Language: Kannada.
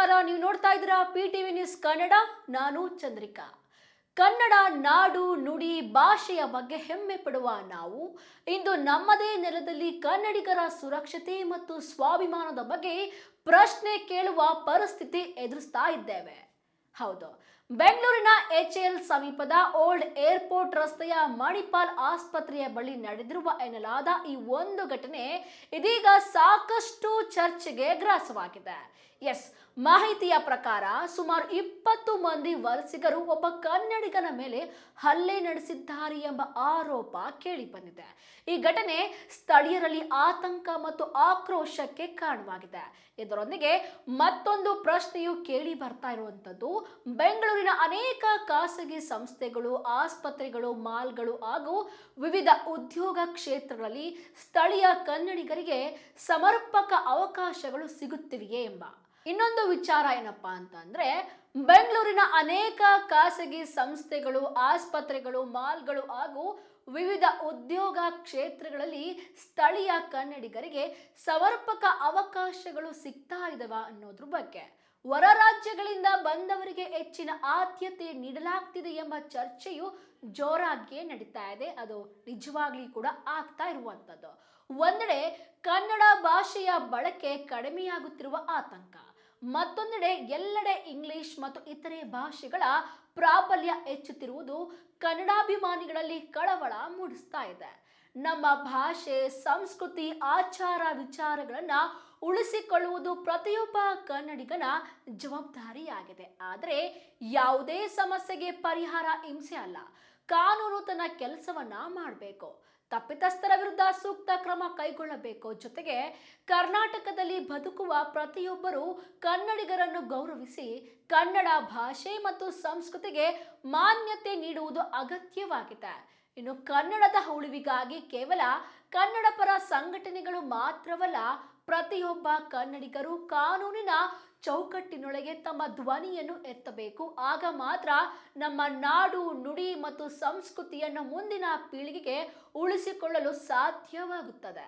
ನಮಸ್ಕಾರ. ನೀವು ನೋಡ್ತಾ ಇದ್ದೀರಾ PTV ನ್ಯೂಸ್ ಕನ್ನಡ. ನಾನು ಚಂದ್ರಿಕಾ. ಕನ್ನಡ ನಾಡು ನುಡಿ ಭಾಷೆಯ ಬಗ್ಗೆ ಹೆಮ್ಮೆ ಪಡುವ ನಾವು ಇಂದು ನಮ್ಮದೇ ನೆಲದಲ್ಲಿ ಕನ್ನಡಿಗರ ಸುರಕ್ಷತೆ ಮತ್ತು ಸ್ವಾಭಿಮಾನದ ಬಗ್ಗೆ ಪ್ರಶ್ನೆ ಕೇಳುವ ಪರಿಸ್ಥಿತಿ ಎದುರಿಸ್ತಾ ಇದ್ದೇವೆ. ಹೌದು, ಬೆಂಗಳೂರಿನ HAL ಸಮೀಪದ ಓಲ್ಡ್ ಏರ್ಪೋರ್ಟ್ ರಸ್ತೆಯ ಮಣಿಪಾಲ್ ಆಸ್ಪತ್ರೆಯ ಬಳಿ ನಡೆದಿರುವ ಎನ್ನಲಾದ ಈ ಒಂದು ಘಟನೆ ಇದೀಗ ಸಾಕಷ್ಟು ಚರ್ಚೆಗೆ ಗ್ರಾಸವಾಗಿದೆ. ಎಸ್, ಮಾಹಿತಿಯ ಪ್ರಕಾರ ಸುಮಾರು 20 ಮಂದಿ ವಲಸಿಗರು ಒಬ್ಬ ಕನ್ನಡಿಗನ ಮೇಲೆ ಹಲ್ಲೆ ನಡೆಸಿದ್ದಾರೆ ಎಂಬ ಆರೋಪ ಕೇಳಿ ಬಂದಿದೆ. ಈ ಘಟನೆ ಸ್ಥಳೀಯರಲ್ಲಿ ಆತಂಕ ಮತ್ತು ಆಕ್ರೋಶಕ್ಕೆ ಕಾರಣವಾಗಿದೆ. ಇದರೊಂದಿಗೆ ಮತ್ತೊಂದು ಪ್ರಶ್ನೆಯು ಕೇಳಿ ಬರ್ತಾ ಇರುವಂತದ್ದು, ಬೆಂಗಳೂರಿನ ಅನೇಕ ಖಾಸಗಿ ಸಂಸ್ಥೆಗಳು, ಆಸ್ಪತ್ರೆಗಳು, ಮಾಲ್ಗಳು ಹಾಗೂ ವಿವಿಧ ಉದ್ಯೋಗ ಕ್ಷೇತ್ರಗಳಲ್ಲಿ ಸ್ಥಳೀಯ ಕನ್ನಡಿಗರಿಗೆ ಸಮರ್ಪಕ ಅವಕಾಶಗಳು ಸಿಗುತ್ತಿವೆಯೇ ಎಂಬ ಇನ್ನೊಂದು ವಿಚಾರ ಏನಪ್ಪಾ ಅಂತಂದ್ರೆ, ಬೆಂಗಳೂರಿನ ಅನೇಕ ಖಾಸಗಿ ಸಂಸ್ಥೆಗಳು, ಆಸ್ಪತ್ರೆಗಳು, ಮಾಲ್ಗಳು ಹಾಗೂ ವಿವಿಧ ಉದ್ಯೋಗ ಕ್ಷೇತ್ರಗಳಲ್ಲಿ ಸ್ಥಳೀಯ ಕನ್ನಡಿಗರಿಗೆ ಸಮರ್ಪಕ ಅವಕಾಶಗಳು ಸಿಗ್ತಾ ಇದಾವ ಅನ್ನೋದ್ರ ಬಗ್ಗೆ, ಹೊರ ರಾಜ್ಯಗಳಿಂದ ಬಂದವರಿಗೆ ಹೆಚ್ಚಿನ ಆದ್ಯತೆ ನೀಡಲಾಗ್ತಿದೆ ಎಂಬ ಚರ್ಚೆಯು ಜೋರಾಗಿಯೇ ನಡೀತಾ ಇದೆ. ಅದು ನಿಜವಾಗ್ಲಿ ಕೂಡ ಆಗ್ತಾ ಇರುವಂತದ್ದು. ಒಂದೆಡೆ ಕನ್ನಡ ಭಾಷೆಯ ಬಳಕೆ ಕಡಿಮೆಯಾಗುತ್ತಿರುವ ಆತಂಕ, ಮತ್ತೊಂದೆಡೆ ಎಲ್ಲೆಡೆ ಇಂಗ್ಲಿಷ್ ಮತ್ತು ಇತರೆ ಭಾಷೆಗಳ ಪ್ರಾಬಲ್ಯ ಹೆಚ್ಚುತ್ತಿರುವುದು ಕನ್ನಡಾಭಿಮಾನಿಗಳಲ್ಲಿ ಕಳವಳ ಮೂಡಿಸ್ತಾ ಇದೆ. ನಮ್ಮ ಭಾಷೆ, ಸಂಸ್ಕೃತಿ, ಆಚಾರ ವಿಚಾರಗಳನ್ನ ಉಳಿಸಿಕೊಳ್ಳುವುದು ಪ್ರತಿಯೊಬ್ಬ ಕನ್ನಡಿಗನ ಜವಾಬ್ದಾರಿಯಾಗಿದೆ. ಆದರೆ ಯಾವುದೇ ಸಮಸ್ಯೆಗೆ ಪರಿಹಾರ ಹಿಂಸೆ ಅಲ್ಲ, ಕಾನೂನು ತನ್ನ ಕೆಲಸವನ್ನ ಮಾಡಬೇಕು. ತಪ್ಪಿತಸ್ಥರ ವಿರುದ್ಧ ಸೂಕ್ತ ಕ್ರಮ ಕೈಗೊಳ್ಳಬೇಕು. ಜೊತೆಗೆ ಕರ್ನಾಟಕದಲ್ಲಿ ಬದುಕುವ ಪ್ರತಿಯೊಬ್ಬರು ಕನ್ನಡಿಗರನ್ನು ಗೌರವಿಸಿ ಕನ್ನಡ ಭಾಷೆ ಮತ್ತು ಸಂಸ್ಕೃತಿಗೆ ಮಾನ್ಯತೆ ನೀಡುವುದು ಅಗತ್ಯವಾಗಿದೆ. ಇನ್ನು ಕನ್ನಡದ ಉಳಿವಿಗಾಗಿ ಕೇವಲ ಕನ್ನಡ ಪರ ಸಂಘಟನೆಗಳು ಮಾತ್ರವಲ್ಲ, ಪ್ರತಿಯೊಬ್ಬ ಕನ್ನಡಿಗರು ಕಾನೂನಿನ ಚೌಕಟ್ಟಿನೊಳಗೆ ತಮ್ಮ ಧ್ವನಿಯನ್ನು ಎತ್ತಬೇಕು. ಆಗ ಮಾತ್ರ ನಮ್ಮ ನಾಡು, ನುಡಿ ಮತ್ತು ಸಂಸ್ಕೃತಿಯನ್ನು ಮುಂದಿನ ಪೀಳಿಗೆಗೆ ಉಳಿಸಿಕೊಳ್ಳಲು ಸಾಧ್ಯವಾಗುತ್ತದೆ.